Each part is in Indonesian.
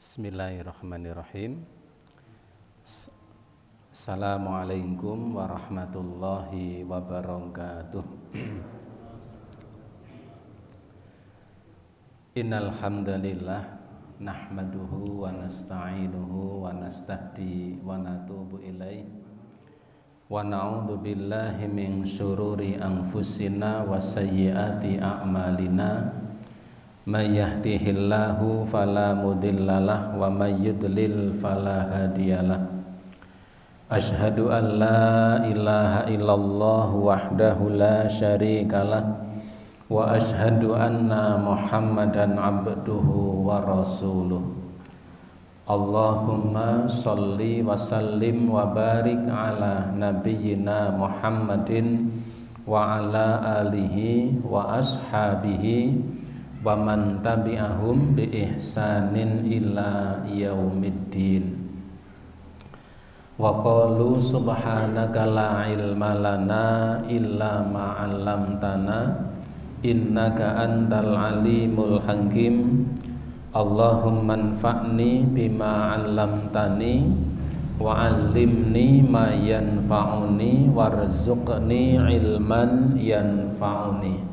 Bismillahirrahmanirrahim. Assalamualaikum warahmatullahi wabarakatuh. Innal hamdalillah nahmaduhu wa nasta'inuhu wa nastahdi wa natubu ilaih wa na'udzu billahi min syururi anfusina wa sayyiati a'malina. May yahdihillahu fala mudhillalah wa may yudlil fala hadiyalah. Asyhadu an la ilaha illallah wahdahu la syarikalah wa asyhadu anna Muhammadan abduhu wa rasuluh. Allahumma sholli wa sallim wa barik ala nabiyyina Muhammadin wa ala alihi wa ashabihi wa man tabi'ahum bi ihsanin ila yaumiddin. Wa qalu subhanaka la ilma lana illa ma 'allamtana innaka antal alimul hakim. Allahumma anfa'ni bima 'allamtani wa 'allimni ma yanfa'uni warzuqni ilman yanfa'uni.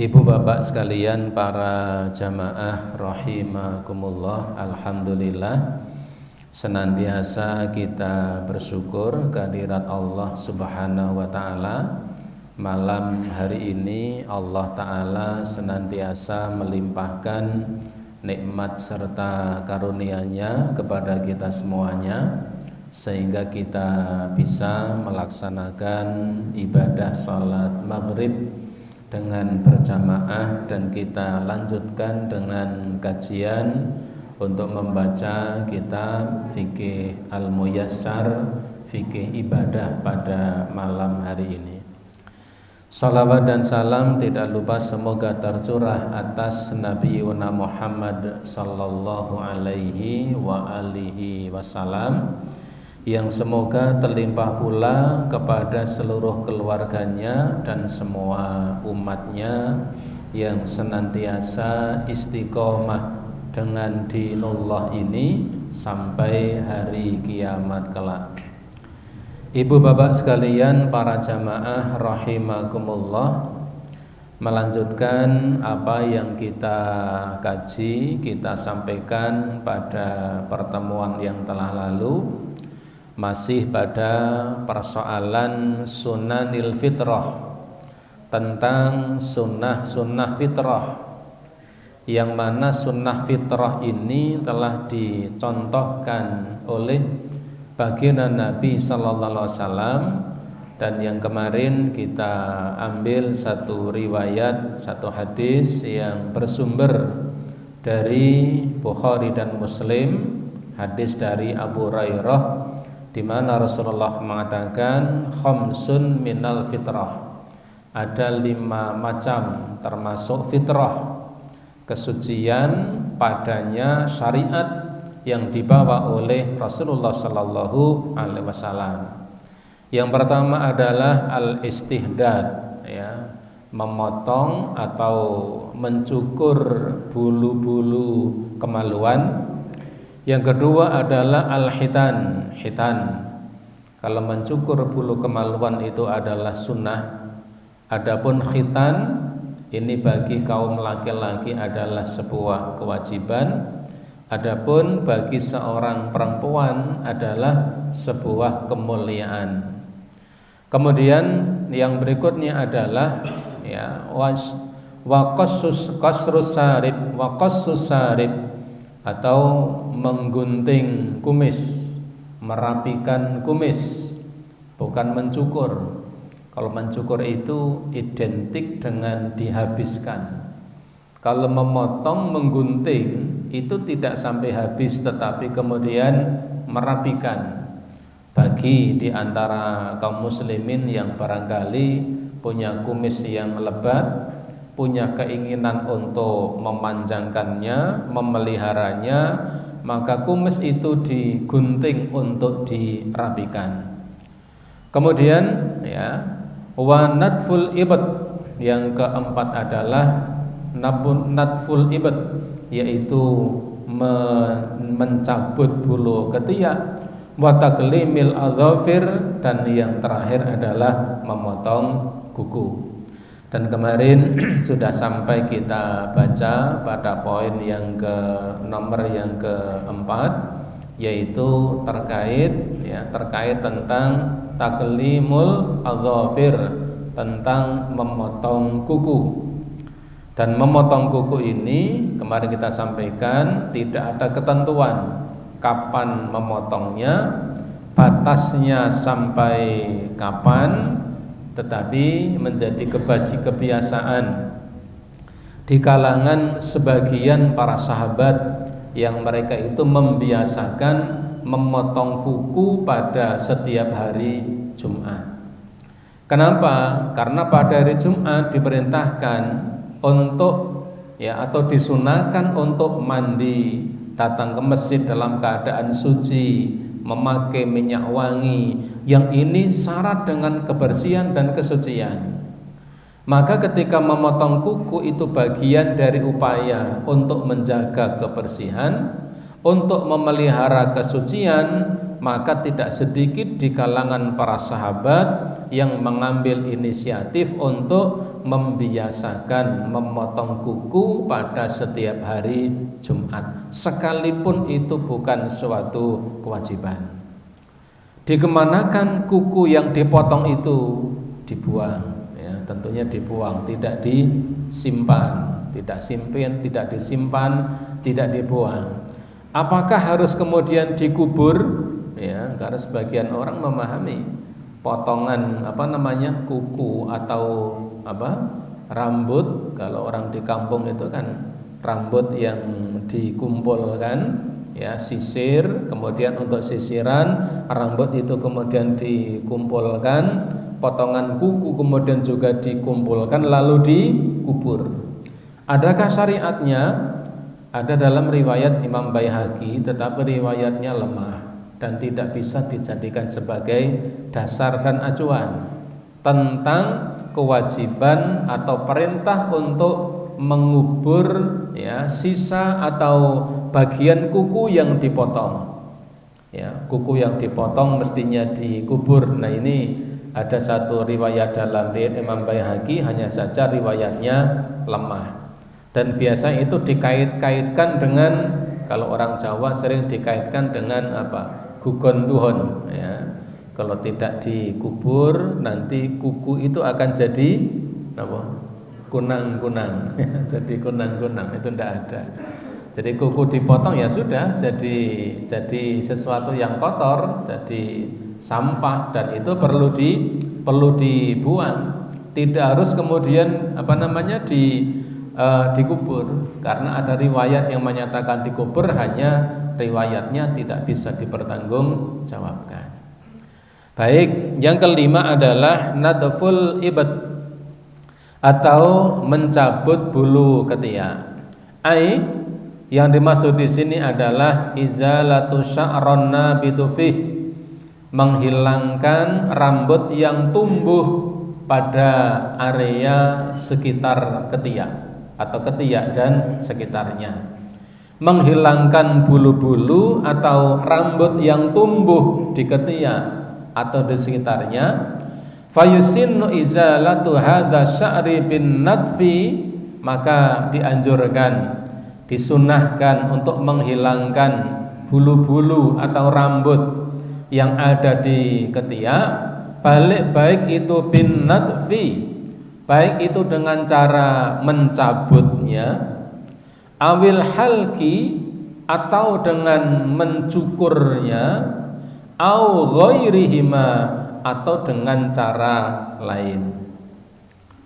Ibu bapak sekalian, para jamaah rahimakumullah, alhamdulillah senantiasa kita bersyukur kehadirat Allah Subhanahu wa taala. Malam hari ini Allah taala senantiasa melimpahkan nikmat serta karunia-Nya kepada kita semuanya, sehingga kita bisa melaksanakan ibadah salat maghrib dengan berjamaah, dan kita lanjutkan dengan kajian untuk membaca kitab Fikih Al-Muyassar, Fikih Ibadah pada malam hari ini. Salawat dan salam tidak lupa semoga tercurah atas Nabi Yuna Muhammad sallallahu alaihi wa alihi wasallam, yang semoga terlimpah pula kepada seluruh keluarganya dan semua umatnya yang senantiasa istiqomah dengan dinullah ini sampai hari kiamat kelak. Ibu bapak sekalian, para jamaah rahimakumullah, melanjutkan apa yang kita kaji, kita sampaikan pada pertemuan yang telah lalu, masih pada persoalan sunanil fitrah, tentang sunnah-sunnah fitrah, yang mana sunnah fitrah ini telah dicontohkan oleh baginda Nabi sallallahu alaihi wasallam. Dan yang kemarin kita ambil satu riwayat, satu hadis yang bersumber dari Bukhari dan Muslim, hadis dari Abu Hurairah, di mana Rasulullah mengatakan khamsun minal fitrah, ada 5 macam termasuk fitrah, kesucian padanya syariat yang dibawa oleh Rasulullah sallallahu alaihi wasallam. Yang pertama adalah al-istihdad, ya, memotong atau mencukur bulu-bulu kemaluan. Yang kedua adalah al-hitan, hitan. Kalau mencukur bulu kemaluan itu adalah sunnah. Adapun khitan ini bagi kaum laki-laki adalah sebuah kewajiban. Adapun bagi seorang perempuan adalah sebuah kemuliaan. Kemudian yang berikutnya adalah ya qasrus sarib, atau menggunting kumis, merapikan kumis, bukan mencukur. Kalau mencukur itu identik dengan dihabiskan. Kalau memotong, menggunting itu tidak sampai habis, tetapi kemudian merapikan. Bagi di antara kaum muslimin yang barangkali punya kumis yang lebat, punya keinginan untuk memanjangkannya, memeliharanya, maka kumis itu digunting untuk dirapikan. Kemudian ya, wa natful ibad, yang keempat adalah natful ibad, yaitu mencabut bulu ketiak, wa taqlimil adzafir, dan yang terakhir adalah memotong kuku. Dan kemarin sudah sampai kita baca pada poin yang nomor yang keempat, yaitu terkait tentang taqlimul adzafir, tentang memotong kuku. Dan memotong kuku ini kemarin kita sampaikan tidak ada ketentuan kapan memotongnya, batasnya sampai kapan, tetapi menjadi kebiasaan di kalangan sebagian para sahabat yang mereka itu membiasakan memotong kuku pada setiap hari Jumat. Kenapa? Karena pada hari Jumat diperintahkan untuk atau disunahkan untuk mandi, datang ke masjid dalam keadaan suci, memakai minyak wangi, yang ini syarat dengan kebersihan dan kesucian. Maka ketika memotong kuku itu bagian dari upaya untuk menjaga kebersihan, untuk memelihara kesucian, maka tidak sedikit di kalangan para sahabat yang mengambil inisiatif untuk membiasakan memotong kuku pada setiap hari Jumat, sekalipun itu bukan suatu kewajiban. Dikemanakan kuku yang dipotong itu? Dibuang, tentunya dibuang, tidak disimpan, tidak disimpan, tidak dibuang. Apakah harus kemudian dikubur? Karena sebagian orang memahami potongan kuku atau rambut, kalau orang di kampung itu kan rambut yang dikumpulkan, sisir, kemudian untuk sisiran rambut itu kemudian dikumpulkan, potongan kuku kemudian juga dikumpulkan lalu dikubur. Adakah syariatnya? Ada dalam riwayat Imam Baihaqi, tetapi riwayatnya lemah dan tidak bisa dijadikan sebagai dasar dan acuan tentang kewajiban atau perintah untuk mengubur sisa atau bagian kuku yang dipotong. Kuku yang dipotong mestinya dikubur. Nah, ini ada satu riwayat dalam riwayat Imam Baihaqi, hanya saja riwayatnya lemah. Dan biasa itu dikait-kaitkan dengan, kalau orang Jawa sering dikaitkan dengan gugon tuhon, Kalau tidak dikubur nanti kuku itu akan jadi kunang-kunang. Jadi kunang-kunang itu tidak ada. Jadi kuku dipotong ya sudah jadi sesuatu yang kotor, jadi sampah, dan itu perlu dibuang. Tidak harus kemudian dikubur, karena ada riwayat yang menyatakan dikubur, hanya riwayatnya tidak bisa dipertanggungjawabkan. Baik, yang kelima adalah nadful ibad atau mencabut bulu ketiak. Yang dimaksud di sini adalah izalatu sya'ron nabitu fih, menghilangkan rambut yang tumbuh pada area sekitar ketiak atau ketiak dan sekitarnya. Menghilangkan bulu-bulu atau rambut yang tumbuh di ketiak atau di sekitarnya. Fayusinnu izalatu hadza sya'ri bin nadfi, maka dianjurkan, disunahkan untuk menghilangkan bulu-bulu atau rambut yang ada di ketiak, baik itu bin nadfi, baik itu dengan cara mencabutnya, awil halki, atau dengan mencukurnya, au ghairihima, atau dengan cara lain.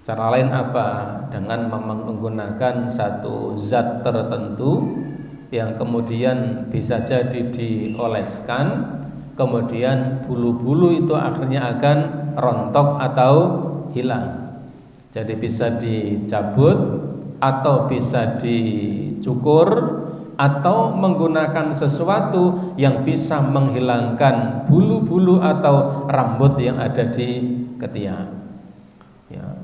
Cara lain apa? Dengan menggunakan satu zat tertentu yang kemudian bisa jadi dioleskan, kemudian bulu-bulu itu akhirnya akan rontok atau hilang. Jadi bisa dicabut atau bisa dicukur atau menggunakan sesuatu yang bisa menghilangkan bulu-bulu atau rambut yang ada di ketiak.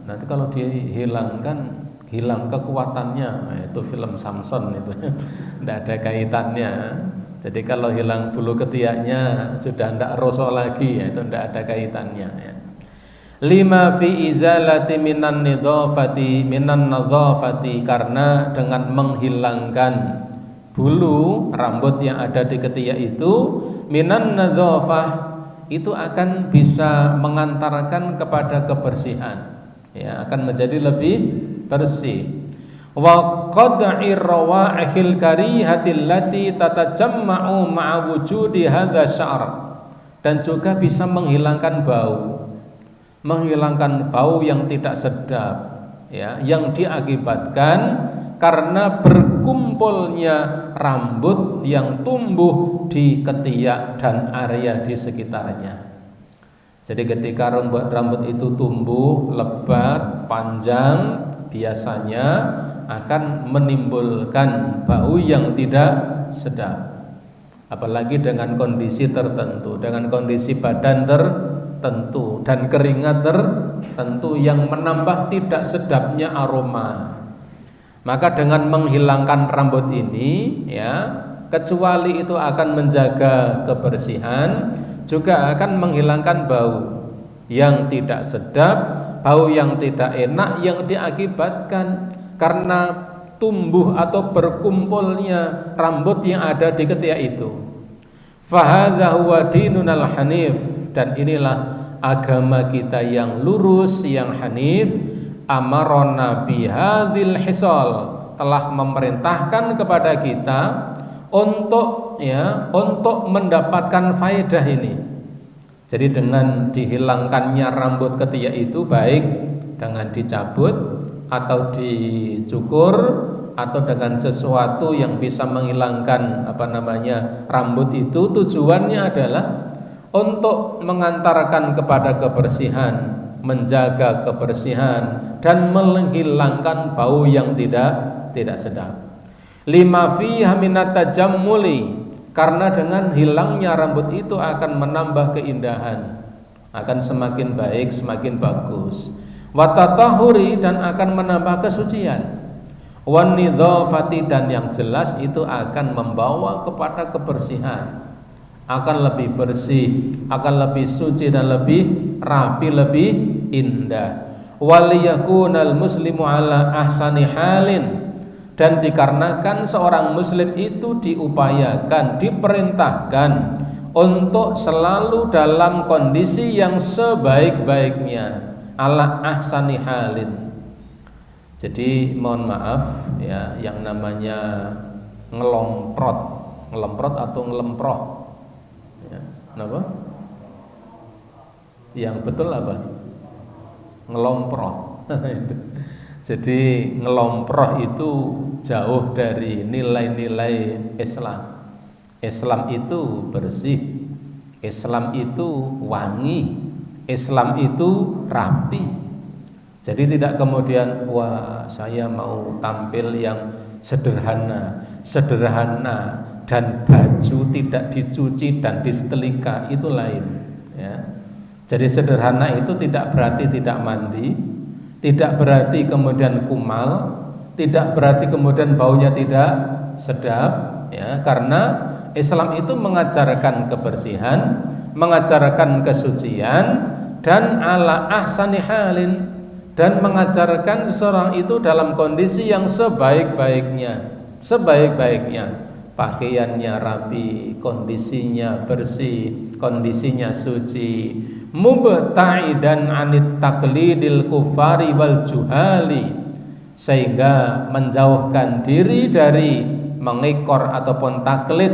Nanti kalau dihilangkan hilang kekuatannya. Nah, itu film Samson itu. Tidak ada kaitannya. Jadi kalau hilang bulu ketiaknya sudah tidak roso lagi, ya, itu tidak ada kaitannya, ya. Lima fi izalati minan nadhafati, karena dengan menghilangkan bulu rambut yang ada di ketiak itu, minan nadhafah, itu akan bisa mengantarkan kepada kebersihan, ya, akan menjadi lebih bersih. Wa qad'i rawa'ihil karihatil lati tatajamma'u ma'a wujudi hadza sya'r, dan juga bisa menghilangkan bau yang tidak sedap, ya, yang diakibatkan karena berkumpulnya rambut yang tumbuh di ketiak dan area di sekitarnya. Jadi ketika rambut itu tumbuh lebat, panjang, biasanya akan menimbulkan bau yang tidak sedap. Apalagi dengan kondisi tertentu, dengan kondisi badan tertentu dan keringat tertentu yang menambah tidak sedapnya aroma. Maka dengan menghilangkan rambut ini, ya, kecuali itu akan menjaga kebersihan, juga akan menghilangkan bau yang tidak sedap, bau yang tidak enak yang diakibatkan karena tumbuh atau berkumpulnya rambut yang ada di ketiak itu. Fahadha huwa dinunal hanif, dan inilah agama kita yang lurus, yang hanif. Amarona bihadzil hisal, telah memerintahkan kepada kita untuk mendapatkan faedah ini. Jadi dengan dihilangkannya rambut ketiak itu, baik dengan dicabut atau dicukur atau dengan sesuatu yang bisa menghilangkan rambut itu, tujuannya adalah untuk mengantarkan kepada kebersihan, menjaga kebersihan, dan menghilangkan bau yang tidak sedap. Lima fiha minat tajammuli, karena dengan hilangnya rambut itu akan menambah keindahan, akan semakin baik, semakin bagus. Wa tatahuri, dan akan menambah kesucian. Wan nidhafati, dan yang jelas itu akan membawa kepada kebersihan, akan lebih bersih, akan lebih suci dan lebih rapi, lebih indah. Waliyakunal muslimu ala ahsani halin, dan dikarenakan seorang muslim itu diupayakan, diperintahkan untuk selalu dalam kondisi yang sebaik-baiknya, ala ahsani halin. Jadi mohon maaf, ya, yang namanya ngelomprot atau ngelemproh, ya, kenapa? Yang betul apa? Ngelomproh. Jadi ngelomproh itu jauh dari nilai-nilai Islam. Islam itu bersih, Islam itu wangi, Islam itu rapi. Jadi tidak kemudian, wah, saya mau tampil yang sederhana dan baju tidak dicuci dan disetrika, itu lain, ya. Jadi sederhana itu tidak berarti tidak mandi, tidak berarti kemudian kumal, tidak berarti kemudian baunya tidak sedap, ya, karena Islam itu mengajarkan kebersihan, mengajarkan kesucian, dan ala ahsani halin, dan mengajarkan seseorang itu dalam kondisi yang sebaik-baiknya, pakaiannya rapi, kondisinya bersih, kondisinya suci, mubta'idan anit taqlidil kufari wal juhali, sehingga menjauhkan diri dari mengekor ataupun taklid,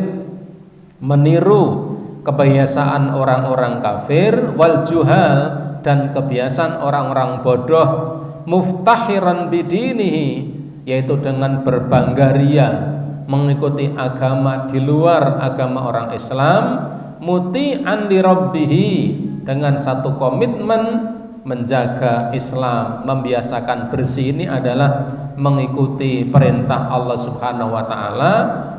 meniru kebiasaan orang-orang kafir, wal juhal, dan kebiasaan orang-orang bodoh, muftahiran bidinihi, yaitu dengan berbangga ria mengikuti agama di luar agama orang Islam, muti'an li rabbihi, dengan satu komitmen menjaga Islam, membiasakan bersih. Ini adalah mengikuti perintah Allah Subhanahu wa taala,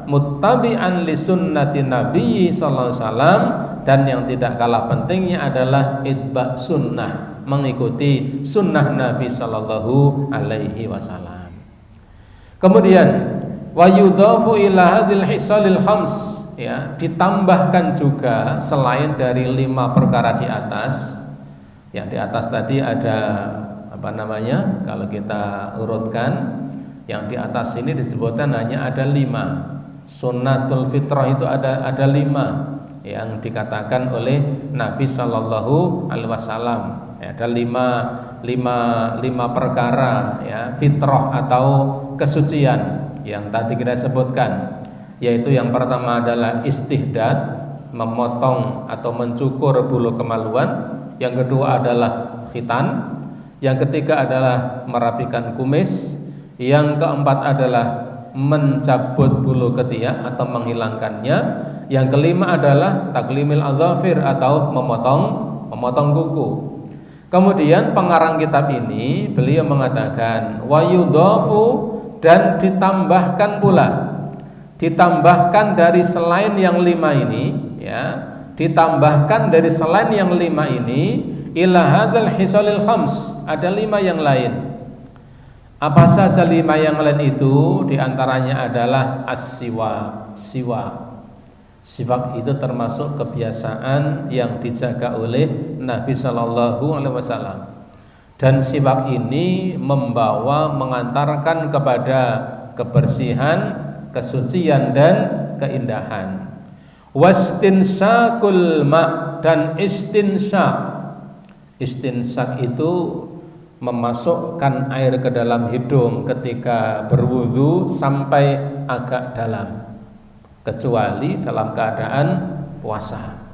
muttabi'an li sunnati Nabi sallallahu alaihi wasallam, dan yang tidak kalah pentingnya adalah itba sunnah, mengikuti sunnah Nabi sallallahu alaihi wasallam. Kemudian wa yudhafu ila hadhil hisalil khams, ya, ditambahkan juga selain dari 5 perkara di atas. Yang di atas tadi ada apa namanya? Kalau kita urutkan, yang di atas ini disebutkan hanya ada 5. Sunnatul fitrah itu ada 5 yang dikatakan oleh Nabi Shallallahu Alaihi Wasallam. Ada 5 perkara, ya, fitrah atau kesucian yang tadi kita sebutkan, yaitu yang pertama adalah istihdad, memotong atau mencukur bulu kemaluan. Yang kedua adalah khitan. Yang ketiga adalah merapikan kumis. Yang keempat adalah mencabut bulu ketiak atau menghilangkannya. Yang kelima adalah taklimil adzafir atau memotong kuku. Kemudian pengarang kitab ini beliau mengatakan wa yudhafu, dan ditambahkan pula, ditambahkan dari selain yang 5 ini, ya, ditambahkan dari selain yang 5 ini ila hadzal hisalil khams, ada 5 yang lain. Apa saja 5 yang lain itu? Diantaranya adalah as-siwak. Siwak itu termasuk kebiasaan yang dijaga oleh Nabi Shallallahu Alaihi Wasallam. Dan siwak ini mengantarkan kepada kebersihan, kesucian dan keindahan. Wastinsakul ma, dan istinsak. Istinsak itu memasukkan air ke dalam hidung ketika berwudu sampai agak dalam, kecuali dalam keadaan puasa.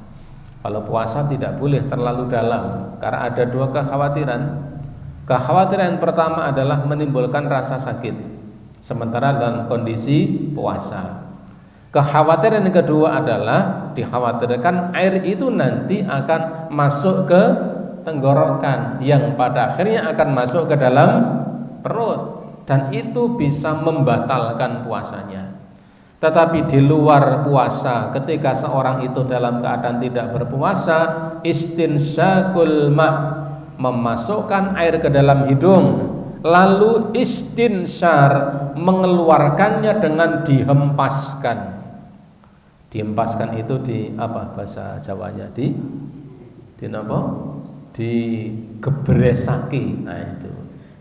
Kalau puasa tidak boleh terlalu dalam, karena ada 2 kekhawatiran. Kekhawatiran yang pertama adalah menimbulkan rasa sakit sementara dalam kondisi puasa. Kekhawatiran yang kedua adalah dikhawatirkan air itu nanti akan masuk ke tenggorokan, yang pada akhirnya akan masuk ke dalam perut, dan itu bisa membatalkan puasanya. Tetapi di luar puasa, ketika seorang itu dalam keadaan tidak berpuasa, istinsakul ma, memasukkan air ke dalam hidung, lalu istinsyar, mengeluarkannya dengan dihempaskan. Dihempaskan itu di apa bahasa Jawanya? Di apa? Digebresaki. Nah, itu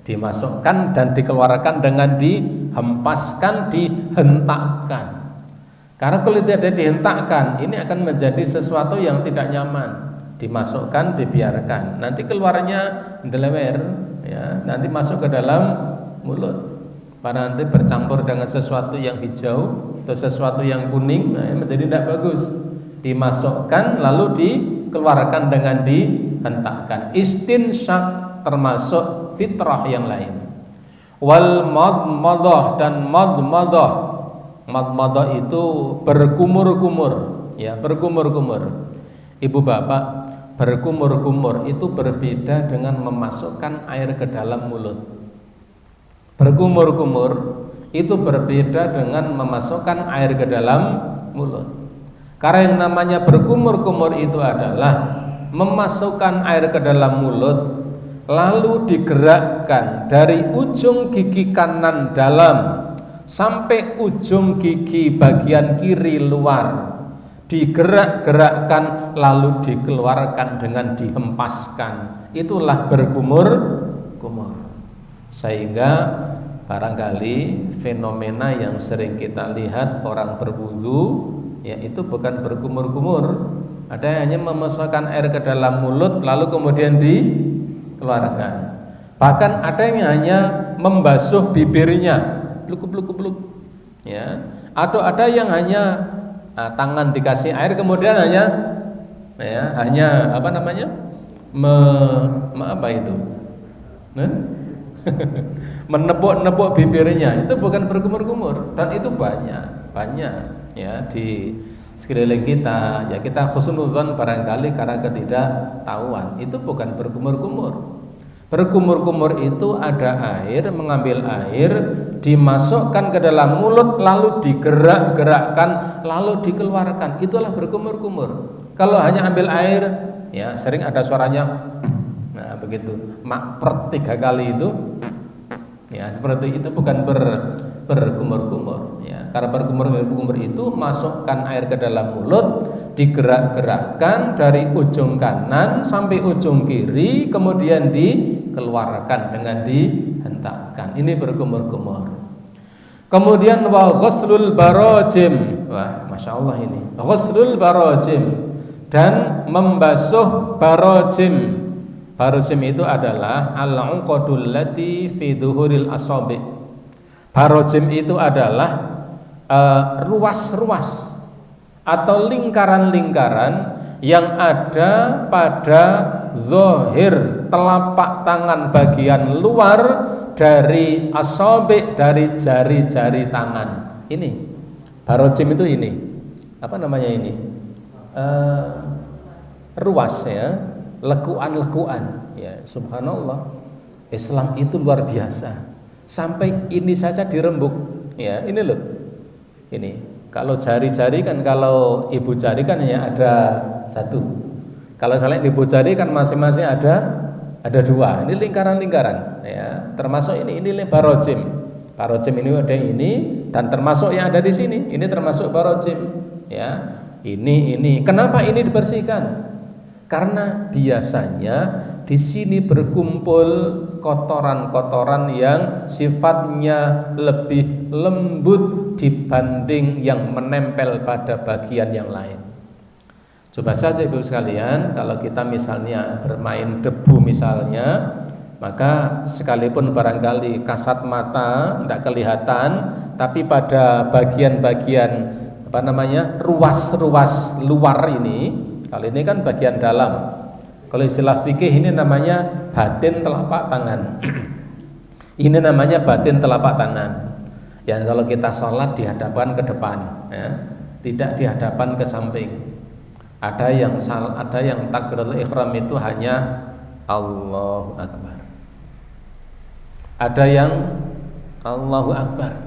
dimasukkan dan dikeluarkan dengan dihempaskan, dihentakkan. Karena kalau tidak dihentakkan, ini akan menjadi sesuatu yang tidak nyaman. Dimasukkan, dibiarkan, nanti keluarnya delewer, ya, nanti masuk ke dalam mulut. Pada nanti bercampur dengan sesuatu yang hijau atau sesuatu yang kuning, nah, menjadi tidak bagus. Dimasukkan lalu dikeluarkan dengan dihentakkan. Istinsyak termasuk fitrah yang lain. Wal madmadah, dan madmadah. Madmadah itu berkumur-kumur, ya, berkumur-kumur. Ibu bapak, berkumur-kumur itu berbeda dengan memasukkan air ke dalam mulut. Berkumur-kumur itu berbeda dengan memasukkan air ke dalam mulut. Karena yang namanya berkumur-kumur itu adalah memasukkan air ke dalam mulut, lalu digerakkan dari ujung gigi kanan dalam sampai ujung gigi bagian kiri luar, digerak-gerakkan lalu dikeluarkan dengan dihempaskan. Itulah berkumur-kumur. Sehingga barangkali fenomena yang sering kita lihat orang berwudu, ya, itu bukan berkumur-kumur. Ada yang hanya memasukkan air ke dalam mulut lalu kemudian dikeluarkan. Bahkan ada yang hanya membasuh bibirnya, bluk-bluk-bluk, ya. Atau ada yang hanya tangan dikasih air kemudian hanya apa namanya? Apa itu? Menepuk-nepuk bibirnya, itu bukan berkumur-kumur, dan itu banyak ya di sekeliling kita. Ya, kita husnudzon barangkali karena ketidaktahuan, itu bukan berkumur-kumur. Berkumur-kumur itu ada air, mengambil air, dimasukkan ke dalam mulut, lalu digerak-gerakkan, lalu dikeluarkan. Itulah berkumur-kumur. Kalau hanya ambil air, ya sering ada suaranya. Nah, begitu makpert 3 kali itu, ya seperti itu bukan berkumur-kumur ya. Karena berkumur-kumur itu masukkan air ke dalam mulut, digerak-gerakkan dari ujung kanan sampai ujung kiri, kemudian dikeluarkan dengan dihentakkan. Ini berkumur-kumur. Kemudian wa ghuslul barajim. Wah, Masya Allah ini. Ghuslul barajim, dan membasuh barajim. Barajim itu adalah al-uqadul lati fi dhuhuril asabi. Barajim itu adalah ruas-ruas atau lingkaran-lingkaran yang ada pada zahir telapak tangan bagian luar dari asabi, dari jari-jari tangan. Ini barajim itu ini. Apa namanya ini? Ruas ya, lekuan-lekuan ya. Subhanallah, Islam itu luar biasa. Sampai ini saja dirembuk ya. Ini loh, ini kalau jari-jari kan, kalau ibu jari kan hanya ada satu, kalau selain ibu jari kan masing-masing ada dua. Ini lingkaran-lingkaran ya, termasuk ini barajim. Barajim ini ada ini, dan termasuk yang ada di sini ini termasuk barajim ya. Ini kenapa ini dibersihkan? Karena biasanya di sini berkumpul kotoran-kotoran yang sifatnya lebih lembut dibanding yang menempel pada bagian yang lain. Coba saja Ibu sekalian, kalau kita misalnya bermain debu misalnya, maka sekalipun barangkali kasat mata tidak kelihatan, tapi pada bagian-bagian ruas-ruas luar ini, kalau ini kan bagian dalam, kalau istilah fikih ini namanya batin telapak tangan. Ini namanya batin telapak tangan. Yang kalau kita sholat dihadapkan ke depan ya, tidak dihadapkan ke samping. Ada yang takbiratul ihram itu hanya Allahu Akbar. Ada yang Allahu Akbar,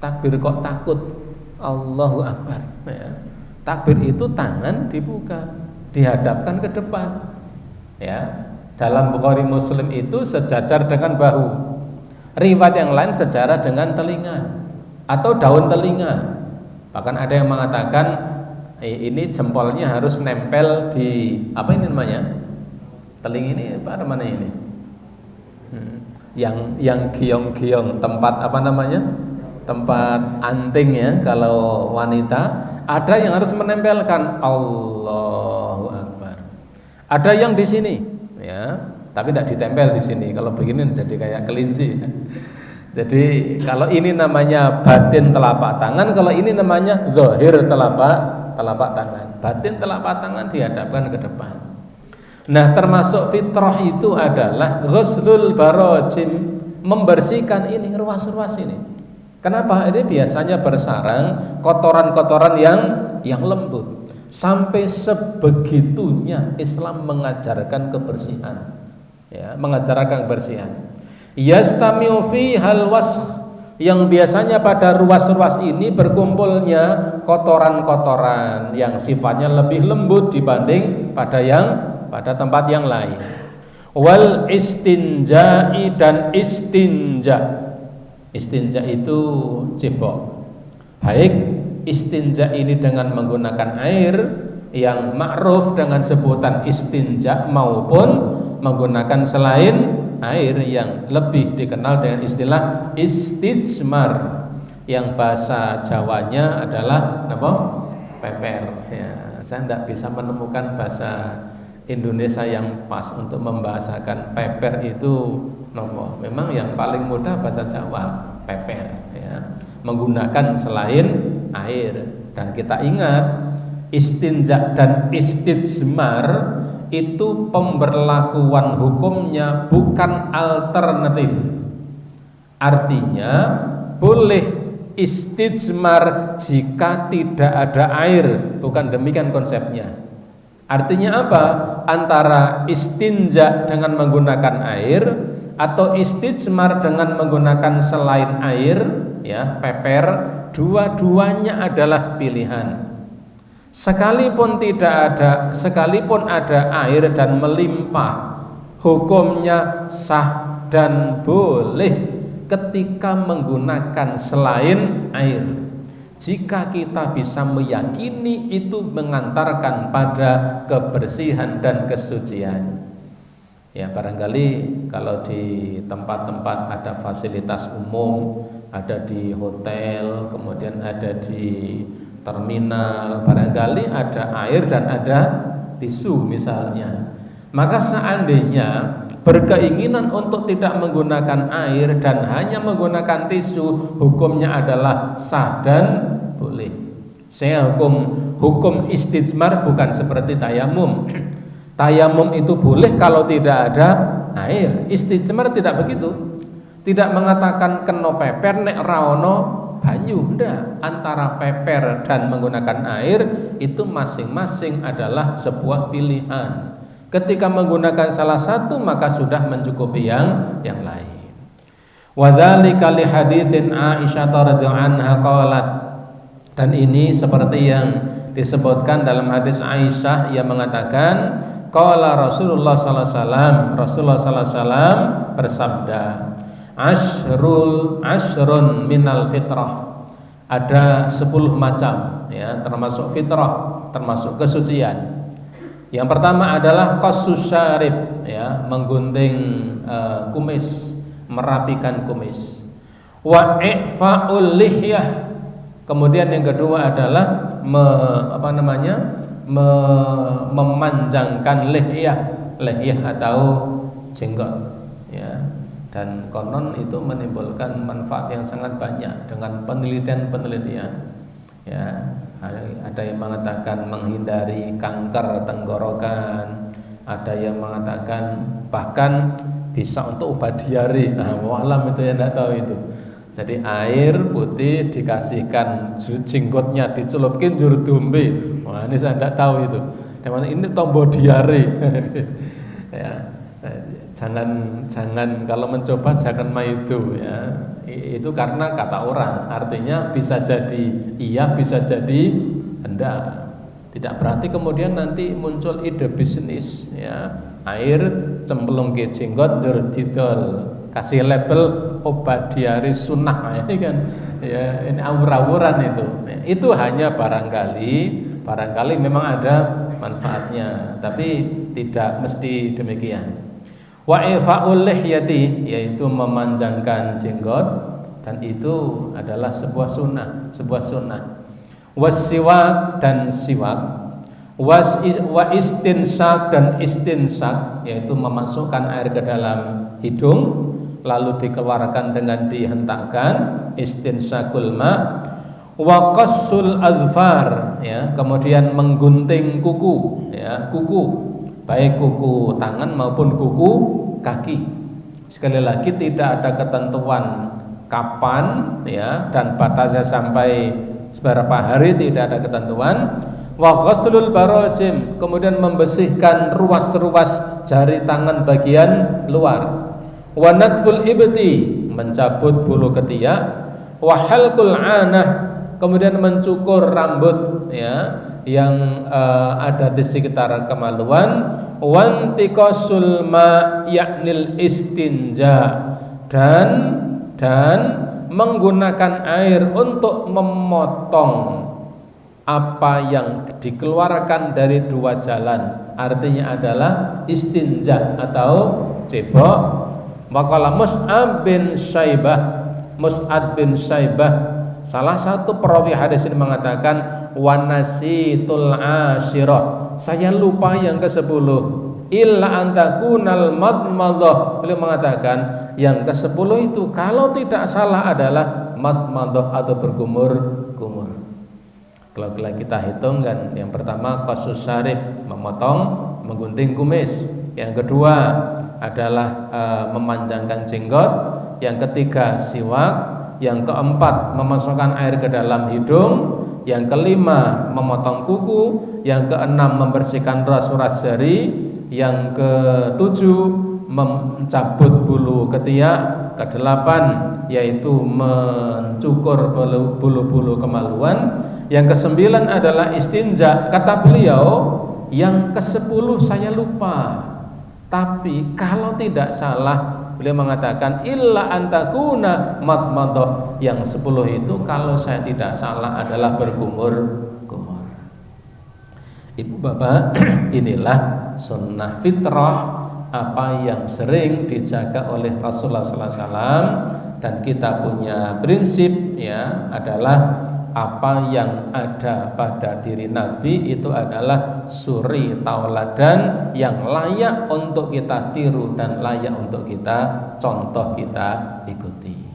takbir kok takut, Allahu Akbar ya. Takbir itu tangan dibuka, dihadapkan ke depan ya. Dalam Bukhari Muslim itu sejajar dengan bahu. Riwayat yang lain sejajar dengan telinga atau daun telinga. Bahkan ada yang mengatakan ini jempolnya harus nempel di apa ini namanya? Telinga ini apa namanya ini? Yang giong-giong, tempat apa namanya? Tempat anting ya kalau wanita. Ada yang harus menempelkan Allahu Akbar. Ada yang di sini ya, tapi tidak ditempel di sini. Kalau begini jadi kayak kelinci. Jadi kalau ini namanya batin telapak tangan, kalau ini namanya zahir telapak tangan. Batin telapak tangan dihadapkan ke depan. Nah, termasuk fitrah itu adalah ghuslul barajim, membersihkan ini ruas-ruas ini. Kenapa? Ini biasanya bersarang kotoran-kotoran yang lembut. Sampai sebegitunya Islam mengajarkan kebersihan. Ya, mengajarkan kebersihan. Yastamiu fi hal wasf, yang biasanya pada ruas-ruas ini berkumpulnya kotoran-kotoran yang sifatnya lebih lembut dibanding pada tempat yang lain. Wal istinja'i, dan istinja. Istinja itu cebok. Baik istinja ini dengan menggunakan air yang ma'ruf dengan sebutan istinja, maupun menggunakan selain air yang lebih dikenal dengan istilah istijmar, yang bahasa Jawanya adalah apa? Peper ya. Saya tidak bisa menemukan bahasa Indonesia yang pas untuk membahasakan peper itu nopo. Memang yang paling mudah bahasa Jawa peper ya, menggunakan selain air. Dan kita ingat istinja dan istijmar itu pemberlakuan hukumnya bukan alternatif. Artinya boleh istijmar jika tidak ada air, bukan demikian konsepnya. Artinya apa? Antara istinja dengan menggunakan air atau istijmar dengan menggunakan selain air ya, peper, dua-duanya adalah pilihan. Sekalipun ada air dan melimpah, hukumnya sah dan boleh ketika menggunakan selain air. Jika kita bisa meyakini itu mengantarkan pada kebersihan dan kesucian. Ya, barangkali kalau di tempat-tempat ada fasilitas umum, ada di hotel, kemudian ada di terminal, barangkali ada air dan ada tisu misalnya. Maka seandainya berkeinginan untuk tidak menggunakan air dan hanya menggunakan tisu, hukumnya adalah sah dan boleh. Saya hukum istijmar bukan seperti tayamum. Tayamum itu boleh kalau tidak ada air. Istijmar tidak begitu. Tidak mengatakan kena peper nek raono banyu. Ndak. Antara peper dan menggunakan air itu masing-masing adalah sebuah pilihan. Ketika menggunakan salah satu maka sudah mencukupi yang lain. Wa dzalika li haditsin Aisyah radhiyallahu anha qalat. Dan ini seperti yang disebutkan dalam hadis Aisyah yang mengatakan qala Rasulullah sallallahu alaihi wasallam, Rasulullah sallallahu alaihi wasallam bersabda, ashrun minal fitrah. Ada 10 macam ya, termasuk fitrah, termasuk kesucian. Yang pertama adalah qassus syarib ya, menggunting kumis, merapikan kumis. Wa i'fa'ul lihyah. Kemudian yang kedua adalah memanjangkan lihyah atau jenggot ya. Dan konon itu menimbulkan manfaat yang sangat banyak dengan penelitian ya. Ada yang mengatakan menghindari kanker tenggorokan, ada yang mengatakan bahkan bisa untuk obat diare. Nah, walam itu yang tidak tahu itu. Jadi air putih dikasihkan jenggotnya dicelupkin juru dombe. Wah, ini saya tidak tahu itu. Ini tombol diare. Ya, jangan kalau mencoba jangan maidu ya. Itu karena kata orang, artinya bisa jadi iya, bisa jadi enggak. Tidak berarti kemudian nanti muncul ide bisnis ya. Air cemplung ke jenggot didol. Kasih label obat diare sunnah ini kan ya, ini awur-awuran itu hanya barangkali memang ada manfaatnya, tapi tidak mesti demikian. Wa ifa'ul lihyati, yaitu memanjangkan jenggot, dan itu adalah sebuah sunnah. Wasiwak dan siwak, wa istinsak dan istinsak, yaitu memasukkan air ke dalam hidung lalu dikeluarkan dengan dihentakkan, istinsakul ma. Wa qassul azfar ya, kemudian menggunting kuku ya, baik kuku tangan maupun kuku kaki. Sekali lagi tidak ada ketentuan kapan ya, dan batasnya sampai seberapa hari tidak ada ketentuan. Wa ghaslul barajim, kemudian membersihkan ruas-ruas jari tangan bagian luar. Wa nadful ibti, mencabut bulu ketiak. Wa halqul anah, kemudian mencukur rambut ya yang ada di sekitar kemaluan. Wa intiqasul ma yaknil istinja, dan menggunakan air untuk memotong apa yang dikeluarkan dari dua jalan, artinya adalah istinja atau cebok. Maqala Mus'ab bin Syaibah, salah satu perawi hadis ini mengatakan wanasitul asyirah, saya lupa yang ke-10, illa antakunal madmadah. Beliau mengatakan yang ke-10 itu kalau tidak salah adalah madmadah atau bergumur-gumur. Kalau kita hitung kan, yang pertama qasus syarib, menggunting kumis. Yang kedua adalah memanjangkan jenggot. Yang ketiga siwak. Yang keempat memasukkan air ke dalam hidung. Yang kelima memotong kuku. Yang keenam membersihkan ras-ras jari. Yang ketujuh mencabut bulu ketiak. Kedelapan yaitu mencukur bulu-bulu kemaluan. Yang kesembilan adalah istinja. Kata beliau, yang ke-10 saya lupa, tapi kalau tidak salah Beliau mengatakan illa antakuna madmadah, yang 10 itu kalau saya tidak salah adalah berkumur-kumur. Ibu bapak, inilah sunnah fitrah, apa yang sering dijaga oleh Rasulullah SAW, dan kita punya prinsip ya adalah apa yang ada pada diri Nabi itu adalah suri tauladan yang layak untuk kita tiru dan layak untuk kita contoh, kita ikuti.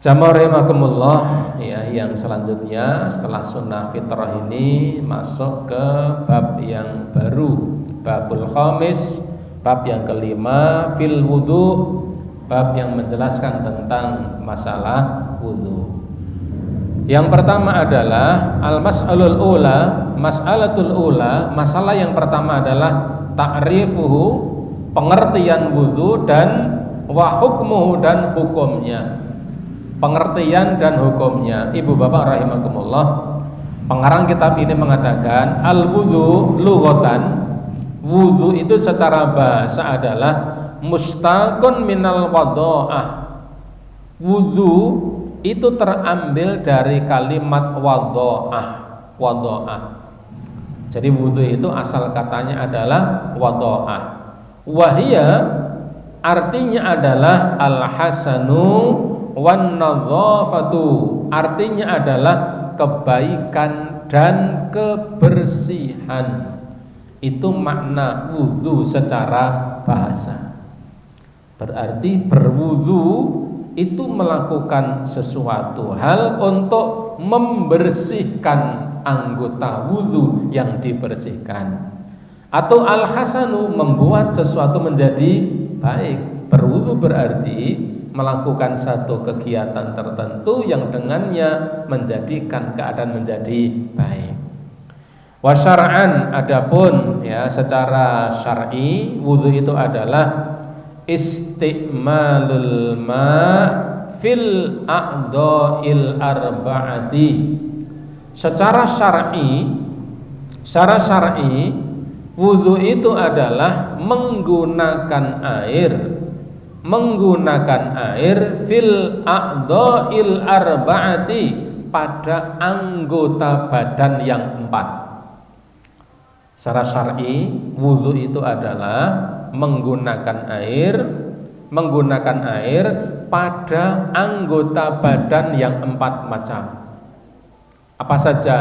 Jamaah rahimakumullah ya, yang selanjutnya setelah sunnah fitrah ini masuk ke bab yang baru, babul khamis, bab yang kelima, fil wudu, bab yang menjelaskan tentang masalah wudu. Yang pertama adalah al-mas'alul ula, mas'alatul ula, masalah yang pertama adalah ta'rifuhu, pengertian wudu, dan wa hukmuhu, dan hukumnya. Pengertian dan hukumnya. Ibu bapak rahimakumullah, pengarang kitab ini mengatakan al-wudu lughatan, wudu itu secara bahasa adalah mustaqun minal wadha'ah. Wudu itu terambil dari kalimat wadha'ah. Wadha'ah. Jadi wudu itu asal katanya adalah wadha'ah. Wahia artinya adalah al-hasanu wan nadhafatu. Artinya adalah kebaikan dan kebersihan. Itu makna wudu secara bahasa. Berarti berwudu itu melakukan sesuatu hal untuk membersihkan anggota wudu yang dibersihkan. Atau al-hasanu, membuat sesuatu menjadi baik. Berwudu berarti melakukan satu kegiatan tertentu yang dengannya menjadikan keadaan menjadi baik. Wa syar'an, adapun ya secara syar'i, wudu itu adalah isti'malul ma' fil a'dha'il arba'ati. Secara syar'i wudu itu adalah menggunakan air fil a'dha'il arba'ati, pada anggota badan yang 4. Secara syar'i wudu itu adalah menggunakan air pada anggota badan yang 4 macam. Apa saja?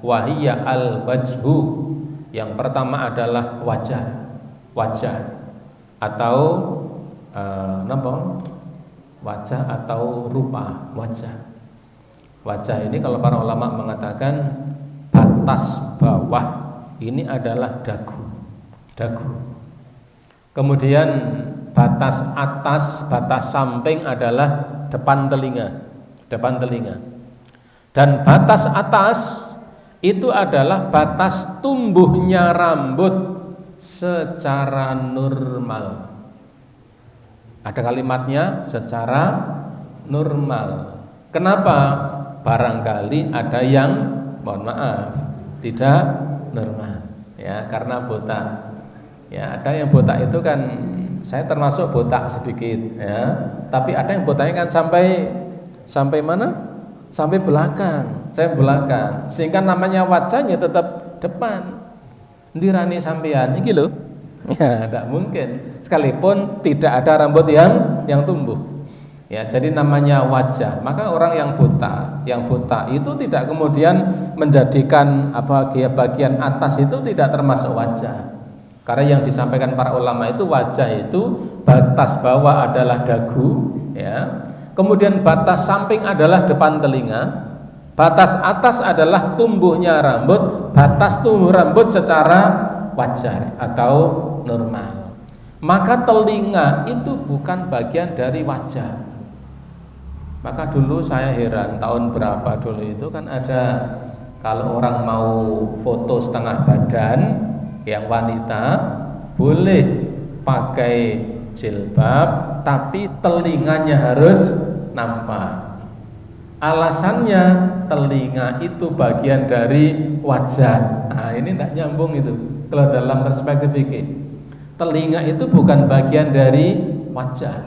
Wahiyya al-wajhu, yang pertama adalah wajah atau wajah atau rupa wajah ini kalau para ulama mengatakan batas bawah ini adalah dagu. Kemudian batas atas, batas samping adalah depan telinga. Dan batas atas itu adalah batas tumbuhnya rambut secara normal. Ada kalimatnya secara normal. Kenapa? Barangkali ada yang mohon maaf tidak normal ya, karena botak. Ya, ada yang botak itu kan, saya termasuk botak sedikit ya, tapi ada yang botaknya kan sampai mana? Sampai belakang. Saya belakang. Sehingga namanya wajahnya tetap depan. Ndirani sampean iki lho. Ya, tidak mungkin. Sekalipun tidak ada rambut yang tumbuh. Ya, jadi namanya wajah. Maka orang yang buta itu tidak kemudian menjadikan bagian atas itu tidak termasuk wajah. Karena yang disampaikan para ulama itu wajah itu batas bawah adalah dagu, ya. Kemudian batas samping adalah depan telinga, batas atas adalah tumbuhnya rambut, batas tumbuh rambut secara wajar atau normal. Maka telinga itu bukan bagian dari wajah. Maka dulu saya heran, tahun berapa dulu itu kan ada, kalau orang mau foto setengah badan yang wanita boleh pakai jilbab, tapi telinganya harus nampak. Alasannya telinga itu bagian dari wajah. Nah, ini tidak nyambung itu. Kalau dalam perspektif fikih, telinga itu bukan bagian dari wajah,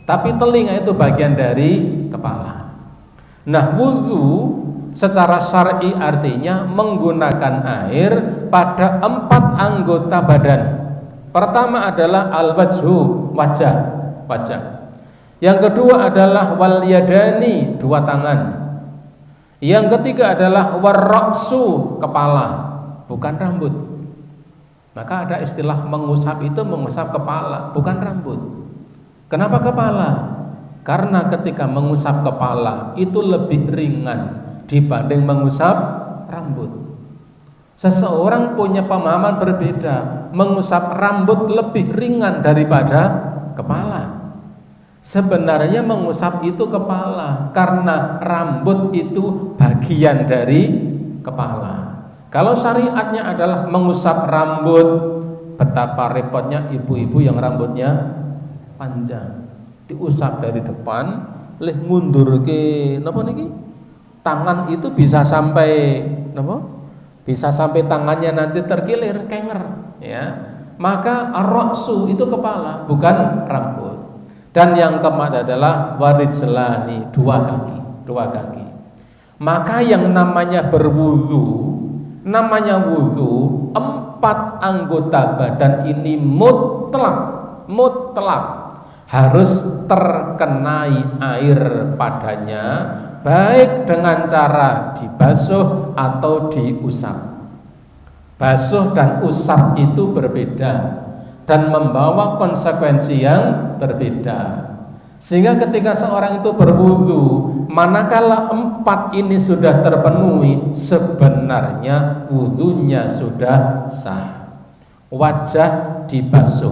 tapi telinga itu bagian dari kepala. Nah, wudu secara syar'i artinya menggunakan air pada 4 anggota badan. Pertama adalah al-wajhu, wajah. Yang kedua adalah wal yadani, 2 tangan. Yang ketiga adalah warra'su, kepala, bukan rambut. Maka ada istilah mengusap itu mengusap kepala, bukan rambut. Kenapa kepala? Karena ketika mengusap kepala itu lebih ringan dibanding mengusap rambut. Seseorang punya pemahaman berbeda, mengusap rambut lebih ringan daripada kepala. Sebenarnya mengusap itu kepala, karena rambut itu bagian dari kepala. Kalau syariatnya adalah mengusap rambut, betapa repotnya ibu-ibu yang rambutnya panjang. Diusap dari depan, leh mundur ke napa niki? Tangan itu bisa sampai napa? Bisa sampai tangannya nanti terkilir, kenger, ya. Maka ar-ra'su itu kepala, bukan rambut. Dan yang keempat adalah warijlani, 2 kaki. Maka yang namanya berwudu, namanya wudu, 4 anggota badan ini mutlak harus terkenai air padanya, baik dengan cara dibasuh atau diusap. Basuh dan usap itu berbeda dan membawa konsekuensi yang berbeda. Sehingga ketika seorang itu berwudu, manakala 4 ini sudah terpenuhi, sebenarnya wudunya sudah sah. Wajah dibasuh,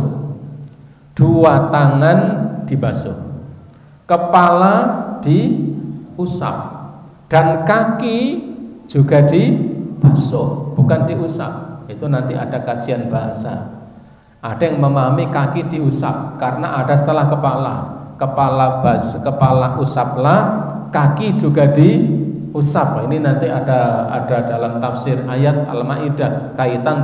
2 tangan dibasuh, kepala diusap, dan kaki juga dibasuh, bukan diusap. Itu nanti ada kajian bahasa. Ada yang memahami kaki diusap karena ada setelah kepala usaplah, kaki juga diusap. Ini nanti ada dalam tafsir ayat Al-Maidah kaitan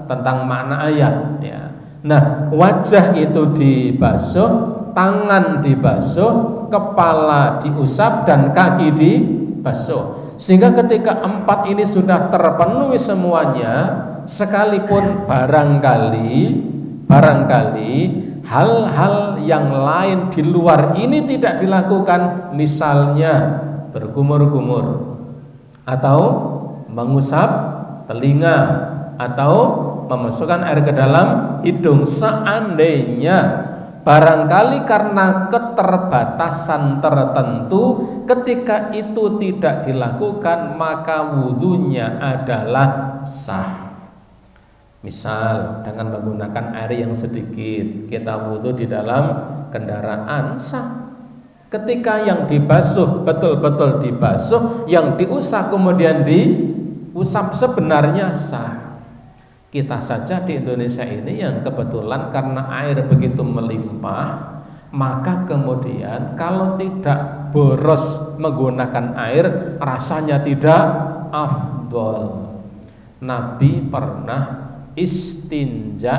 tentang makna ayat, ya. Nah, wajah itu dibasuh, tangan dibasuh, kepala diusap, dan kaki dibasuh. Sehingga ketika 4 ini sudah terpenuhi semuanya, sekalipun barangkali hal-hal yang lain di luar ini tidak dilakukan, misalnya berkumur-kumur atau mengusap telinga atau memasukkan air ke dalam hidung, seandainya barangkali karena keterbatasan tertentu ketika itu tidak dilakukan, maka wudhunya adalah sah. Misal dengan menggunakan air yang sedikit kita wudhu di dalam kendaraan, sah. Ketika yang dibasuh betul-betul dibasuh, yang diusap kemudian diusap, sebenarnya sah. Kita saja di Indonesia ini yang kebetulan karena air begitu melimpah, maka kemudian kalau tidak boros menggunakan air, rasanya tidak afdol. Nabi pernah istinja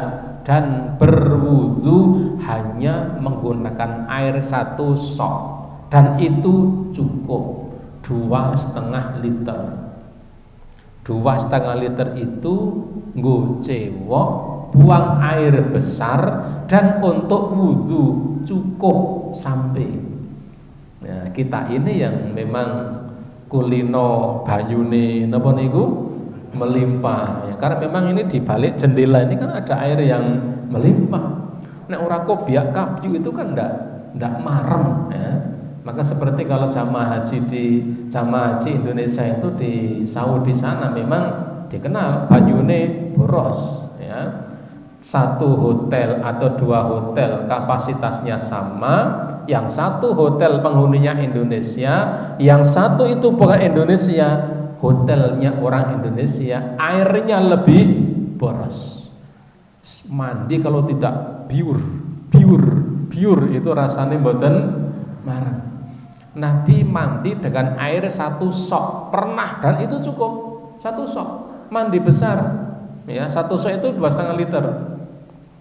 dan berwudu hanya menggunakan air 1 sok, dan itu cukup 2,5 liter. 2,5 liter itu nggo cewek, buang air besar, dan untuk wudu cukup sampai. Nah, kita ini yang memang kulino banyune napa niku melimpah, ya, karena memang ini di balik jendela ini kan ada air yang melimpah. Nek ora kobiak kapyu itu kan ndak marem, ya. Maka seperti kalau jamaah haji Indonesia itu di Saudi sana memang dikenal banyune boros, ya. 1 hotel atau 2 hotel kapasitasnya sama, yang 1 hotel penghuninya Indonesia, yang 1 itu bukan Indonesia, hotelnya orang Indonesia, airnya lebih boros. Mandi kalau tidak biur itu rasanya mboten marang. Nabi mandi dengan air 1 sok pernah, dan itu cukup 1 sok. Mandi besar, ya, 1 sok itu 2,5 liter.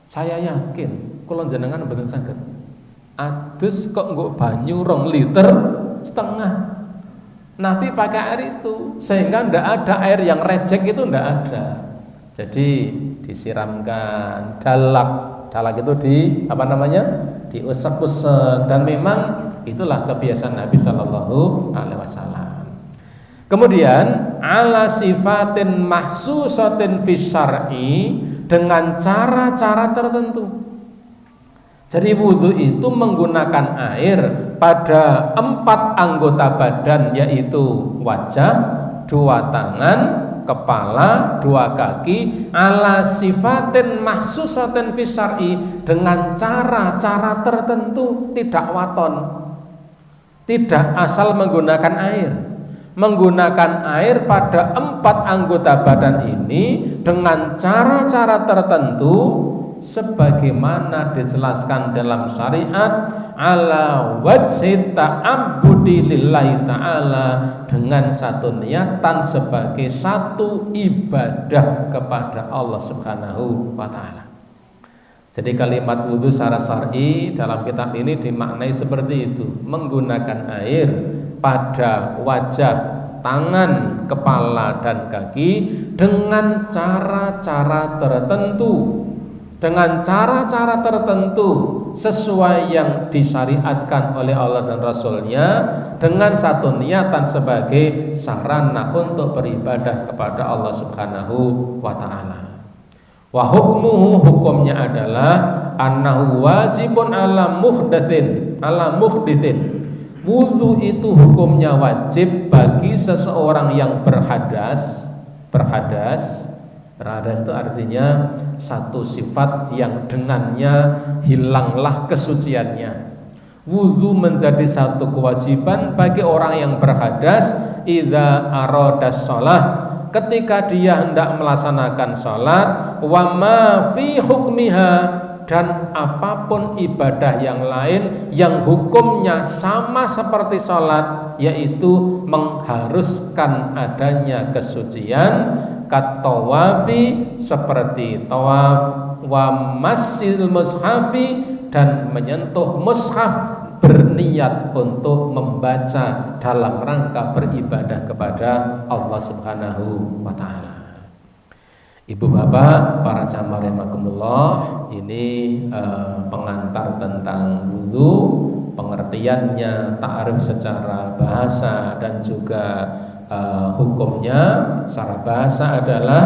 Saya yakin kalau jenengan mboten saged. adus kok nggo banyu 2,5 liter. Nabi pakai air itu, sehingga tidak ada air yang rejek, itu tidak ada. Jadi disiramkan dalak itu diusap-usap, dan memang itulah kebiasaan Nabi Shallallahu Alaihi Wasallam. Kemudian ala sifatin mahsusatin fis syar'i, dengan cara-cara tertentu. Jadi wudhu itu menggunakan air pada 4 anggota badan, yaitu wajah, 2 tangan, kepala, 2 kaki, ala sifatin mahsusatin fis syar'i, dengan cara-cara tertentu, tidak waton, tidak asal menggunakan air. Menggunakan air pada 4 anggota badan ini dengan cara-cara tertentu, sebagaimana dijelaskan dalam syariat, ala wajhi ta'abbudi lillahi ta'ala, dengan satu niatan sebagai satu ibadah kepada Allah Subhanahu wa ta'ala. Jadi kalimat wudhu secara syar'i dalam kitab ini dimaknai seperti itu, menggunakan air pada wajah, tangan, kepala, dan kaki dengan cara-cara tertentu, dengan cara-cara tertentu sesuai yang disyariatkan oleh Allah dan Rasulnya, dengan satu niatan sebagai sarana untuk beribadah kepada Allah Subhanahu wa ta'ala. Wa hukmuhu, hukumnya adalah annahu wajibun ala muhdithin. Wudhu itu hukumnya wajib bagi seseorang yang berhadas itu artinya satu sifat yang dengannya hilanglah kesuciannya. Wudhu menjadi satu kewajiban bagi orang yang berhadas idza aradas shalah, ketika dia hendak melaksanakan sholat, wa ma fi hukmiha, dan apapun ibadah yang lain yang hukumnya sama seperti sholat, yaitu mengharuskan adanya kesucian, katawafi, seperti tawaf, wa massil mushafi, dan menyentuh mushaf berniat untuk membaca dalam rangka beribadah kepada Allah Subhanahu wa ta'ala. Ibu bapak, para jamaah rahimakumullah, ini pengantar tentang wudhu, pengertiannya, ta'arif secara bahasa, dan juga hukumnya secara bahasa adalah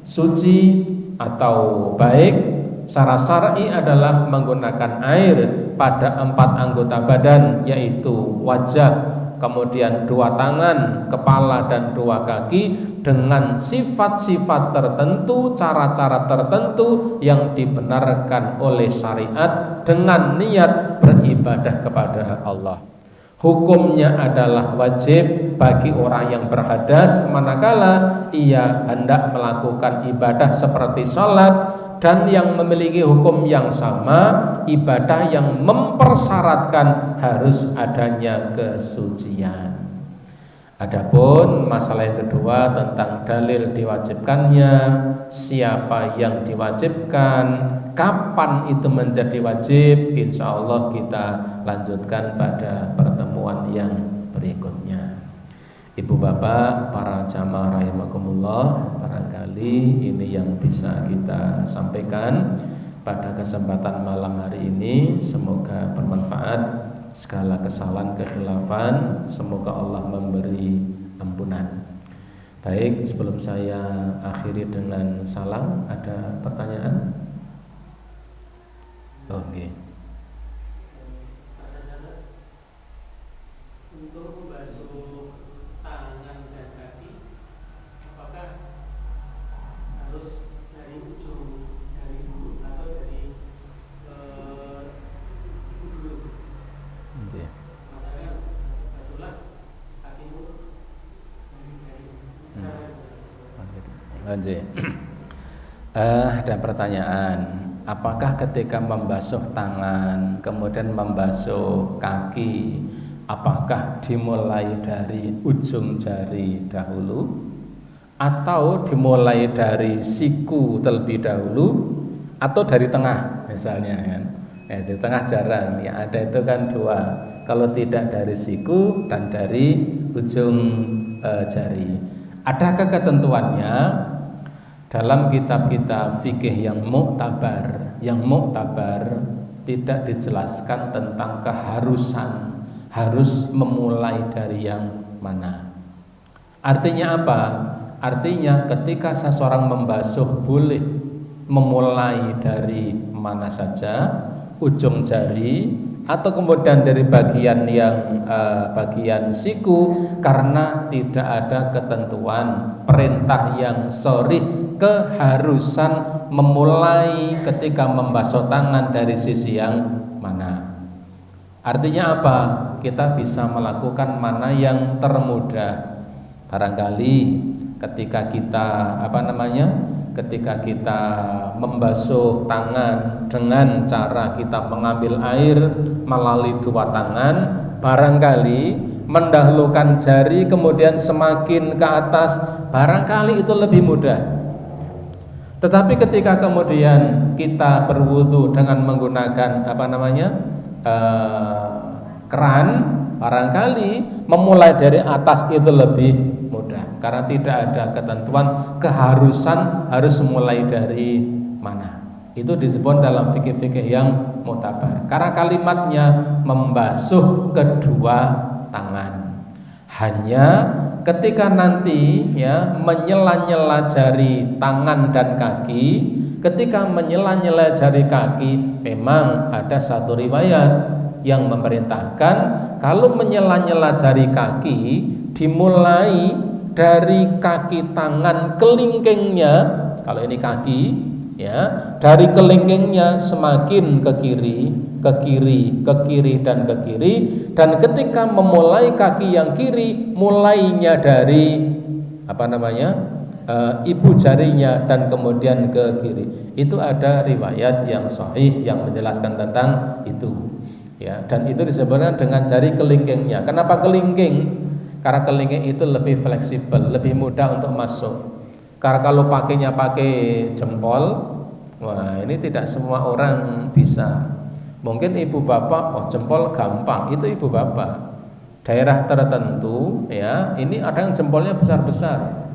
suci atau baik. Secara syar'i adalah menggunakan air pada 4 anggota badan, yaitu wajah, kemudian 2 tangan, kepala, dan 2 kaki, dengan sifat-sifat tertentu, cara-cara tertentu yang dibenarkan oleh syariat, dengan niat beribadah kepada Allah. Hukumnya adalah wajib bagi orang yang berhadas manakala ia hendak melakukan ibadah seperti sholat, dan yang memiliki hukum yang sama, ibadah yang mempersyaratkan harus adanya kesucian. Adapun masalah yang kedua tentang dalil diwajibkannya, siapa yang diwajibkan, kapan itu menjadi wajib, insya Allah kita lanjutkan pada pertemuan yang berikutnya. Ibu bapak, para jamaah rahimakumullah, barangkali ini yang bisa kita sampaikan pada kesempatan malam hari ini. Semoga bermanfaat. Segala kesalahan kekhilafan semoga Allah memberi ampunan. Baik, sebelum saya akhiri dengan salam, ada pertanyaan? Oke. Untuk membasuh tangan dan kaki, apakah harus dari ujung jari dulu atau dari siku dulu? Makanya basuhlah kakimu dari jari. Ada pertanyaan. Apakah ketika membasuh tangan, kemudian membasuh kaki, apakah dimulai dari ujung jari dahulu, atau dimulai dari siku terlebih dahulu, atau dari tengah misalnya kan? Di tengah jarang. Yang ada itu kan dua. Kalau tidak dari siku dan dari ujung jari. Adakah ketentuannya? Dalam kitab-kitab fikih yang muktabar tidak dijelaskan tentang keharusan harus memulai dari yang mana. Artinya apa? Artinya ketika seseorang membasuh boleh memulai dari mana saja, ujung jari atau kemudian dari bagian yang bagian siku, karena tidak ada ketentuan perintah yang sharih keharusan memulai ketika membasuh tangan dari sisi yang mana. Artinya apa? Kita bisa melakukan mana yang termudah. Barangkali ketika kita ketika kita membasuh tangan dengan cara kita mengambil air melalui dua tangan, barangkali mendahulukan jari kemudian semakin ke atas, barangkali itu lebih mudah. Tetapi ketika kemudian kita berwudu dengan menggunakan keran, barangkali memulai dari atas itu lebih mudah, karena tidak ada ketentuan keharusan harus mulai dari mana. Itu disebut dalam fikih-fikih yang muktabar, karena kalimatnya membasuh kedua tangan. Hanya ketika nanti menyela-nyela jari tangan dan kaki, ketika menyela-nyela jari kaki memang ada satu riwayat yang memerintahkan kalau menyela-nyela jari kaki dimulai dari kaki tangan kelingkingnya. Kalau ini kaki, dari kelingkingnya semakin ke kiri, ke kiri, ke kiri dan ke kiri. Dan ketika memulai kaki yang kiri, mulainya dari ibu jarinya dan kemudian ke kiri. Itu ada riwayat yang sahih yang menjelaskan tentang itu. Dan itu disebutkan dengan jari kelingkingnya. Kenapa kelingking? Karena kelingking itu lebih fleksibel, lebih mudah untuk masuk. Karena kalau pakai jempol, wah ini tidak semua orang bisa. Mungkin ibu bapak, jempol gampang, itu ibu bapak. Daerah tertentu, ini ada yang jempolnya besar-besar.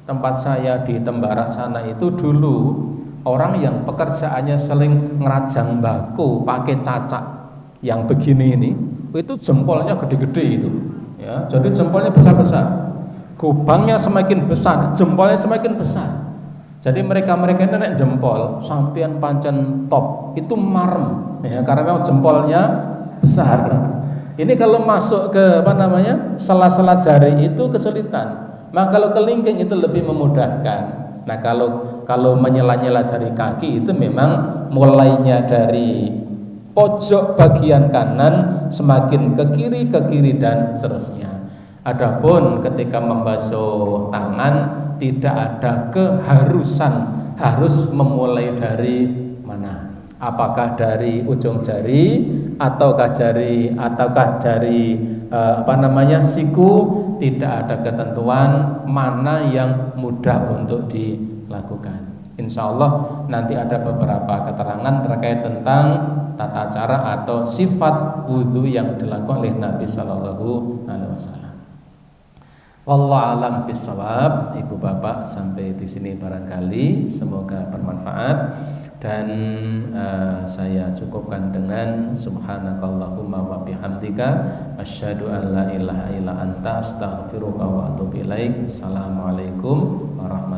Tempat saya di Tembarak sana itu dulu orang yang pekerjaannya sering ngerajang bako pakai cacak yang begini ini, itu jempolnya gede-gede itu. Jadi jempolnya besar-besar, gubangnya semakin besar, jempolnya semakin besar. Jadi mereka ini naik jempol sampean pancen top itu marem, karena memang jempolnya besar. Ini kalau masuk ke sela-sela jari itu kesulitan. Maka kalau kelingking itu lebih memudahkan. Nah kalau menyela-nyela jari kaki itu memang mulainya dari pojok bagian kanan semakin ke kiri dan seterusnya. Adapun ketika membasuh tangan tidak ada keharusan harus memulai dari mana. Apakah dari ujung jari ataukah dari siku, tidak ada ketentuan mana yang mudah untuk dilakukan. Insya Allah nanti ada beberapa keterangan terkait tentang tata cara atau sifat wudhu yang dilakukan oleh Nabi Sallallahu Alaihi Wasallam. Wallahu a'lam bishawab. Ibu bapak sampai di sini barangkali semoga bermanfaat dan saya cukupkan dengan subhanakallahumma wa bihamdika asyhadu an la ilaha illa anta astaghfiruka wa atubu ilaik. Assalamualaikum warahmatullahi wabarakatuh.